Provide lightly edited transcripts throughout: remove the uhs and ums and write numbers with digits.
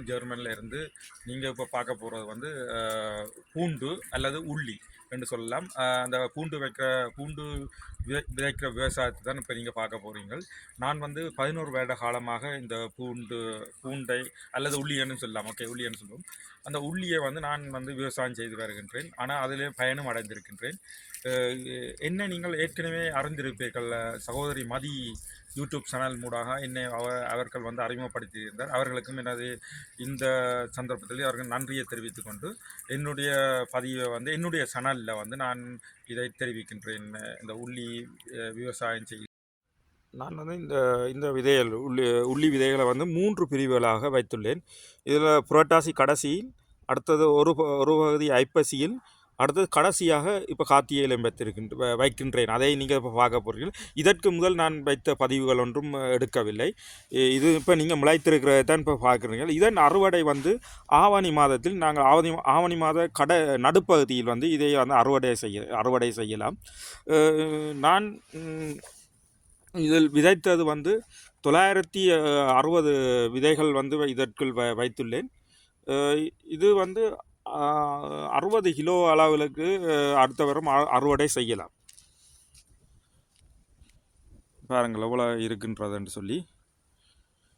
ஜெர்மனில் இருந்து நீங்கள் இப்போ பார்க்க போகிறது வந்து பூண்டு அல்லது உள்ளி என்று சொல்லலாம். அந்த பூண்டு விதைக்கிற விவசாயத்தை தான் இப்போ நீங்கள் பார்க்க போகிறீங்க. நான் வந்து 11 வருட காலமாக இந்த பூண்டை அல்லது உள்ளியன்னு சொல்லலாம். ஓகே, உள்ளியன்னு சொல்லுவோம். அந்த உள்ளியை வந்து நான் வந்து விவசாயம் செய்து வருகின்றேன். ஆனால் அதிலே பயணம் அடைந்திருக்கின்றேன். என்ன நீங்கள் ஏற்கனவே அறிந்திருப்பீர்கள். சகோதரி மதி யூடியூப் சேனல் மூடாக என்னை அவர்கள் வந்து அறிமுகப்படுத்தியிருந்தார். அவர்களுக்கும் எனது இந்த சந்தர்ப்பத்தில் அவர்கள் நன்றியை தெரிவித்துக் கொண்டு என்னுடைய பதிவை வந்து என்னுடைய சேனலில் வந்து நான் இதை தெரிவிக்கின்றேன். இந்த உள்ளி விவசாயம் செய்ய நான் வந்து இந்த விதைகள் உள்ளி விதைகளை வந்து 3 பிரிவுகளாக வைத்துள்ளேன். இதில் புரட்டாசி கடைசியில், அடுத்தது ஒரு பகுதி ஐப்பசியில், அடுத்தது கடைசியாக இப்போ கார்த்திகையில் வைக்கின்றேன். அதை நீங்கள் இப்போ பார்க்க போகிறீர்கள். இதற்கு முதல் நான் வைத்த பதிவுகள் ஒன்றும் எடுக்கவில்லை. இது இப்போ நீங்கள் முளைத்திருக்கிறத தான் இப்போ பார்க்குறீர்கள். இதன் அறுவடை வந்து ஆவணி மாதத்தில் நாங்கள் ஆவணி மாத நடுப்பகுதியில் வந்து இதை வந்து அறுவடை செய்யலாம். நான் இதில் விதைத்தது வந்து 960 விதைகள் வந்து இதற்குள் வைத்துள்ளேன். இது வந்து 60 கிலோ அளவுக்கு அடுத்த வாரம் அறுவடை செய்யலாம். பாருங்கள் எவ்வளோ இருக்கின்றதுன்னு சொல்லி.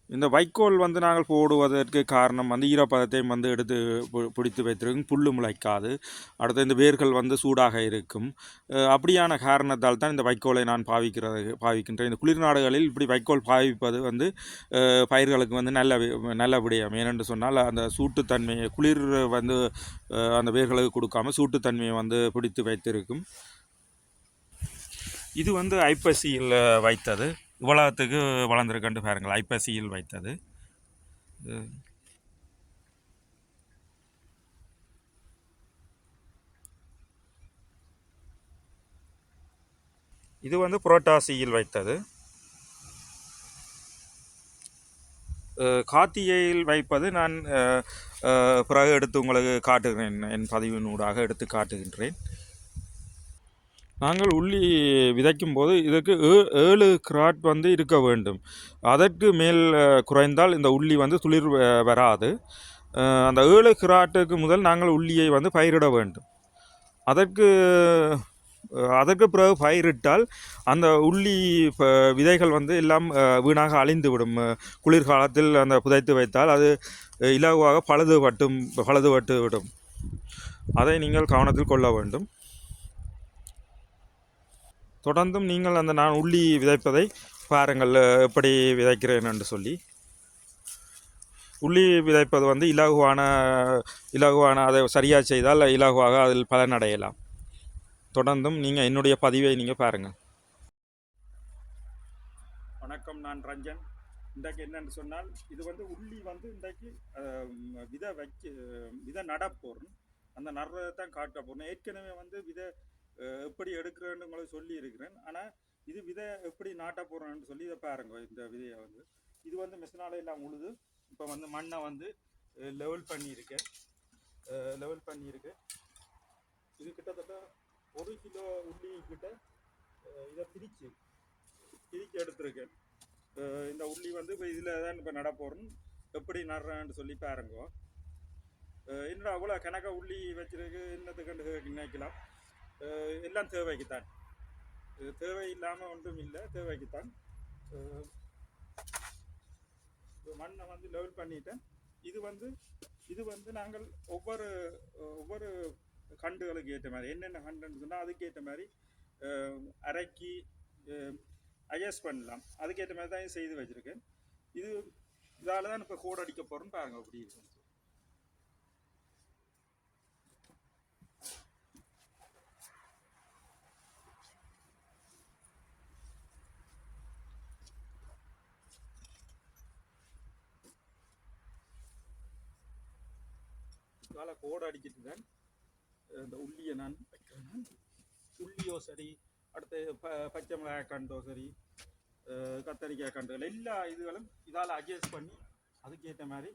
இந்த வைக்கோல் வந்து நாங்கள் போடுவதற்கு காரணம் வந்து ஈரப்பதத்தையும் வந்து எடுத்து பிடித்து வைத்திருக்கும், புல் முளைக்காது, அடுத்து இந்த வேர்கள் வந்து சூடாக இருக்கும். அப்படியான காரணத்தால் தான் இந்த வைக்கோலை நான் பாவிக்கின்றேன். இந்த குளிர் நாடுகளில் இப்படி வைக்கோல் பாவிப்பது வந்து பயிர்களுக்கு வந்து நல்ல விடயம். ஏனென்று சொன்னால் அந்த சூட்டுத்தன்மையை குளிர் வந்து அந்த வேர்களுக்கு கொடுக்காமல் சூட்டுத்தன்மையை வந்து பிடித்து வைத்திருக்கும். இது வந்து ஐப்பசியில் வைத்தது. இவ்வளவுக்கு வளர்ந்துருக்கண்டு பாருங்கள். ஐப்பசியில் வைத்தது. இது வந்து புரட்டாசியில் வைத்தது. கார்த்திகையில் வைப்பது நான் பிறகு எடுத்து உங்களுக்கு காட்டுகிறேன். என் பதிவினூடாக எடுத்து காட்டுகின்றேன். நாங்கள் உள்ளி விதைக்கும் போது இதற்கு 7 கிராட் வந்து இருக்க வேண்டும். அதற்கு மேல் குறைந்தால் இந்த உள்ளி வந்து துளிர் வராது. அந்த 7 கிராட்டுக்கு முதல் நாங்கள் உள்ளியை வந்து பயிரிட வேண்டும். அதற்கு பிறகு பயிரிட்டால் அந்த உள்ளி விதைகள் வந்து எல்லாம் வீணாக அழிந்துவிடும். குளிர்காலத்தில் அந்த புதைத்து வைத்தால் அது இலகுவாக பழுதுபட்டு விடும். அதை நீங்கள் கவனத்தில் கொள்ள வேண்டும். தொடர்ந்தும் நீங்கள் நான் உள்ளி விதைப்பதை பாருங்கள், எப்படி விதைக்கிறேன் என்று சொல்லி. உள்ளி விதைப்பது வந்து இலகுவான அதை சரியாக செய்தால் இலகுவாக அதில் பலனடையலாம். தொடர்ந்தும் நீங்கள் என்னுடைய பதிவை நீங்கள் பாருங்கள். வணக்கம், நான் ரஞ்சன். இன்றைக்கு என்னென்னு சொன்னால், இது வந்து உள்ளி வந்து இன்றைக்கு விதை நடப்போறேன். அந்த நடுறதை தான் காட்ட போகிறேன். ஏற்கனவே வந்து விதை எப்படி எடுக்கிறேன்னு உங்களுக்கு சொல்லி இருக்கிறேன். ஆனால் இது விதை எப்படி நாட்ட போகிறேன்னு சொல்லி இதை பாருங்க. இந்த விதையை வந்து இது வந்து மிஷினால எல்லாம் உழுது இப்போ வந்து மண்ணை வந்து லெவல் பண்ணியிருக்கேன். இது கிட்டத்தட்ட 1 கிலோ உள்ளி கிட்ட இதை பிரித்து எடுத்துருக்கேன். இந்த உள்ளி வந்து இப்போ இதில் தான் இப்போ நட போகிறேன். எப்படி நடுறேன்னு சொல்லி பாருங்க. என்னடா அவ்வளோ கணக்காக உள்ளி வச்சிருக்கு, என்னத்துக்கு நினைக்கலாம். எல்லாம் தேவைக்குத்தான், தேவை இல்லாமல் ஒன்றும் இல்லை, தேவைக்குத்தான். மண்ணை வந்து லெவல் பண்ணிட்டேன். இது வந்து நாங்கள் ஒவ்வொரு கண்டுகளுக்கு ஏற்ற மாதிரி என்னென்ன கண்டுன்னு சொன்னால் அதுக்கேற்ற மாதிரி அரைக்கி அட்ஜஸ்ட் பண்ணலாம். அதுக்கேற்ற மாதிரி தான் செய்து வச்சுருக்கேன். இதால் தான் இப்போ கோடு அடிக்க போகிறேன்னு பாருங்கள் அப்படி இருக்கு. கோடு அடிச்சிட்டு தான் இந்த உள்ளியை நான் வைக்கிறேன். உள்ளியோ சரி, அடுத்து பச்சை மிளகாய் கண்டோ சரி, கத்தரிக்காய் கண்டுகள் எல்லா இதுகளும் இதால் அட்ஜஸ்ட் பண்ணி அதுக்கேற்ற மாதிரி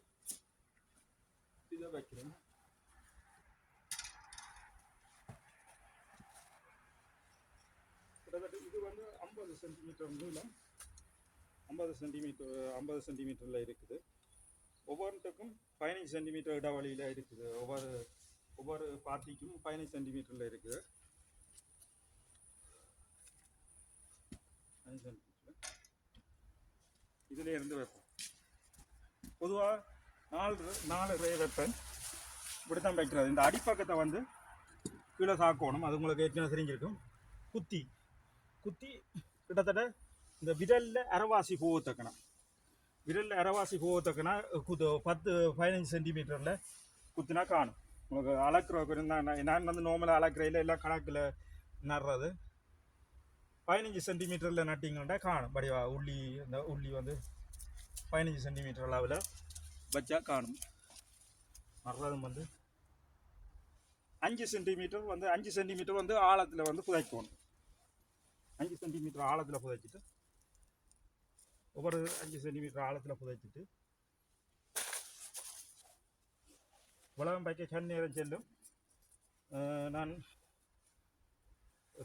இதை வைக்கிறேன். கிட்டத்தட்ட இது வந்து 50 சென்டிமீட்டர் நீளம், 50 சென்டிமீட்டரில் இருக்குது. ஒவ்வொன்றுக்கும் 15 சென்டிமீட்டர் இடைவெளியில் இருக்குது. ஒவ்வொரு ஒவ்வொரு பாத்திக்கும் 15 சென்டிமீட்டரில் இருக்குது. 15 சென்டிமீட்டர் இதில் இருந்து வைப்போம். பொதுவாக 4 ரே வைப்பேன். இப்படி தான் வைக்கிறது. இந்த அடிப்பக்கத்தை வந்து கீழே சாக்கணும். அது உங்களுக்கு ஏற்கனவே தெரிஞ்சிருக்கும். குத்தி குத்தி கிட்டத்தட்ட இந்த விரலில் அரைவாசி போகத்தக்கணும். விரலில் அரைவாசி போகத்தக்கனா 10-15 சென்டிமீட்டரில் குத்தினா காணும். உங்களுக்கு அளக்குற நான் வந்து நார்மலாக அளக்குறையில் எல்லாம் கணக்கில் நடுறது 15 சென்டிமீட்டரில் நட்டிங்கன்னா காணும். படிவா உள்ளி இந்த உள்ளி வந்து 15 சென்டிமீட்டர் அளவில் வச்சா காணும். நடுறதும் வந்து 5 சென்டிமீட்டர் வந்து ஆழத்தில் வந்து புதைக்கணும். 5 சென்டிமீட்டர் ஆழத்தில் புதைச்சிட்டு ஒவ்வொரு 5 சென்டிமீட்டர் ஆழத்தில் புதைச்சிட்டு உலகம் வைக்க கண் நேரம் செல்லும். நான்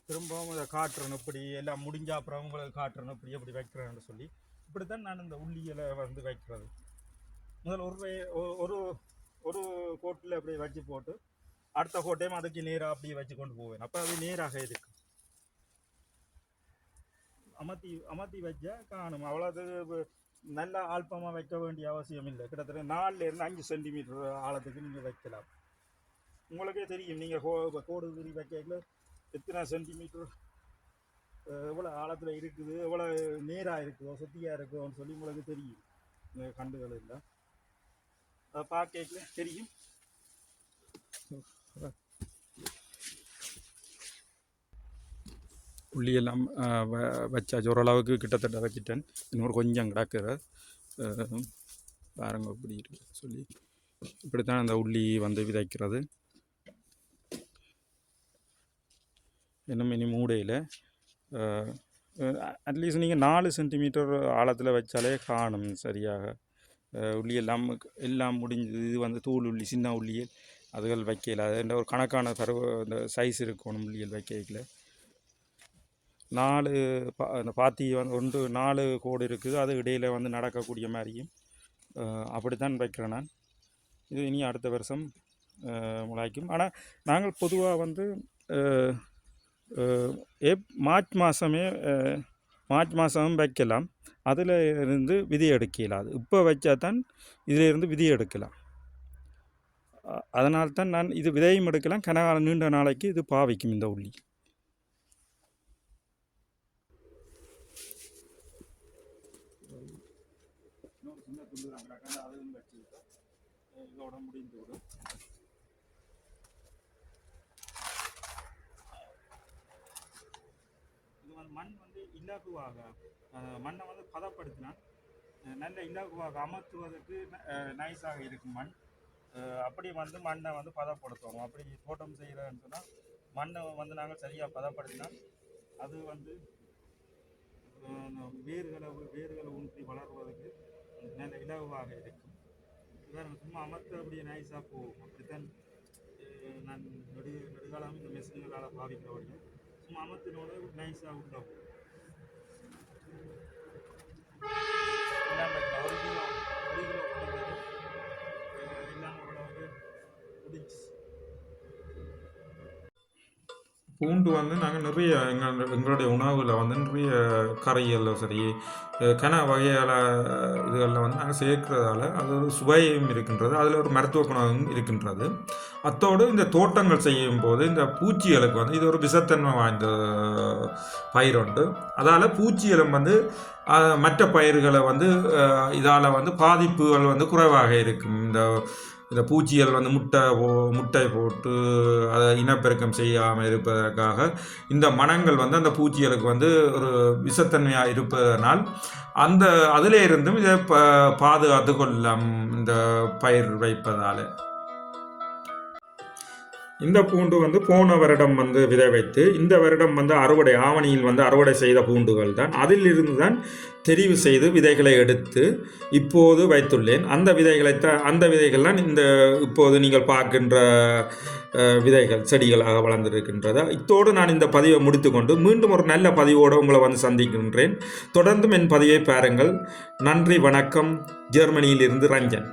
திரும்பவும் அதை காட்டுறேன். இப்படி எல்லாம் முடிஞ்ச அப்புறம் உங்களுக்கு காட்டுறேன் இப்படி எப்படி வைக்கிறேன்னு சொல்லி. இப்படித்தான் நான் இந்த உள்ளியில் வந்து வைக்கிறது. முதல் ஒரு ஒரு கோட்டில் அப்படி வச்சு போட்டு அடுத்த கோட்டையும் அதுக்கு நேராக அப்படியே வச்சு கொண்டு போவேன். அப்போ அது நேராக இருக்கு. அமர்த்தி வச்சா காணும். அவ்வளோது நல்ல ஆல்பமாக வைக்க வேண்டிய அவசியம் இல்லை. கிட்டத்தட்ட 4 to 5 சென்டிமீட்டர் ஆழத்துக்கு நீங்கள் வைக்கலாம். உங்களுக்கே தெரியும். நீங்கள் கோடு குறி வைக்கல எத்தனை சென்டிமீட்டர் எவ்வளோ ஆழத்தில் இருக்குது, எவ்வளோ நேராக இருக்குதோ சுத்தியாக இருக்குதோன்னு சொல்லி உங்களுக்கு தெரியும். இந்த கண்டுகள் இல்லை அதை பார்க்கல தெரியும். உள்ளியெல்லாம் வச்சாச்சு. ஓரளவுக்கு கிட்டத்தட்ட வச்சுட்டேன். இன்னொரு கொஞ்சம் கிடக்குற பாருங்க இப்படி இருக்கு சொல்லி. இப்படித்தான் அந்த உள்ளி வந்து விதைக்கிறது. இன்னும் இனி மூடையில் அட்லீஸ்ட் நீங்கள் 4 சென்டிமீட்டர் ஆழத்தில் வச்சாலே காணும் சரியாக. உள்ளி எல்லாம் முடிஞ்சது. இது வந்து தூள் உள்ளி, சின்ன உள்ளியல் அதுகள் வைக்கல. அது ஒரு கணக்கான இந்த சைஸ் இருக்கணும் உள்ளியல் வைக்கல. 4 அந்த பாத்தி வந்து 4 கோடு இருக்குது. அது இடையில் வந்து நடக்கக்கூடிய மாதிரியும் அப்படித்தான் வைக்கிறேன் நான். இது இனி அடுத்த வருஷம் முளைக்கும். ஆனால் நாங்கள் பொதுவாக வந்து மார்ச் மாதமும் வைக்கலாம். அதில் இருந்து விதை எடுக்கலாம். அது இப்போ வச்சா தான் இதிலிருந்து விதை எடுக்கலாம். அதனால்தான் நான் இது விதையும் எடுக்கலாம். கனகால நீண்ட நாளைக்கு இது பாவிக்கும் இந்த உள்ளி. இதோட முடிந்து விடும். இது வந்து மண் வந்து இலகுவாக மண்ணை வந்து பதப்படுத்தினா நல்ல இலகுவாக அமர்த்துவதற்கு நைஸாக இருக்கும் மண். அப்படி வந்து மண்ணை வந்து பதப்படுத்தணும். அப்படி தோட்டம் செய்கிறேன்னு சொன்னால் மண்ணை வந்து நாங்கள் சரியாக பதப்படுத்தினால் அது வந்து வேர்களை ஊன்றி வளர்வதற்கு நல்ல இலகுவாக இருக்கும். வேறு சும்மா அமர்த்து அப்படியே நைஸாக போகும். அப்படித்தான் நான் நெடுகாலம் இந்த மெஷின்களால் பாவிக்கிறவங்க சும்மா அமர்த்தினோட நைஸாக உள்ள போகும். எல்லாம் ஒரு கிலோ எல்லாம் ஓரளவுக்கு முடிச்சு. பூண்டு வந்து நாங்கள் நிறைய எங்களுடைய உணவில் வந்து நிறைய கறிகளில் சரி கன வகையால் இதுகளில் வந்து நாங்கள் சேர்க்கிறதால அது ஒரு சுவையும் இருக்கின்றது. அதில் ஒரு மருத்துவ குணமும் இருக்கின்றது. அத்தோடு இந்த தோட்டங்கள் செய்யும் போது இந்த பூச்சிகளுக்கு வந்து இது ஒரு விஷத்தன்மை வாய்ந்த பயிர் உண்டு. அதால் பூச்சிகளும் வந்து மற்ற பயிர்களை வந்து இதால் வந்து பாதிப்புகள் வந்து குறைவாக இருக்கும். இந்த பூச்சிகள் வந்து முட்டை போட்டு அதை இனப்பெருக்கம் செய்யாமல் இருப்பதற்காக இந்த மணங்கள் வந்து அந்த பூச்சிகளுக்கு வந்து ஒரு விஷத்தன்மையாக இருப்பதனால் அதிலே இருந்தும் இதை பாதுகாத்து கொள்ளலாம் இந்த பயிர் வைப்பதால். இந்த பூண்டு வந்து போன வருடம் வந்து விதை வைத்து இந்த வருடம் வந்து ஆவணியில் வந்து அறுவடை செய்த பூண்டுகள் தான். அதிலிருந்து தான் தெரிவு செய்து விதைகளை எடுத்து இப்போது வைத்துள்ளேன். அந்த விதைகள்லாம் இந்த இப்போது நீங்கள் பார்க்கின்ற விதைகள் செடிகளாக வளர்ந்திருக்கின்றது. இத்தோடு நான் இந்த பதிவை முடித்துக்கொண்டு மீண்டும் ஒரு நல்ல பதிவோடு உங்களை வந்து சந்திக்கின்றேன். தொடர்ந்தும் என் பதிவை பாருங்கள். நன்றி, வணக்கம். ஜெர்மனியிலிருந்து ரஞ்சன்.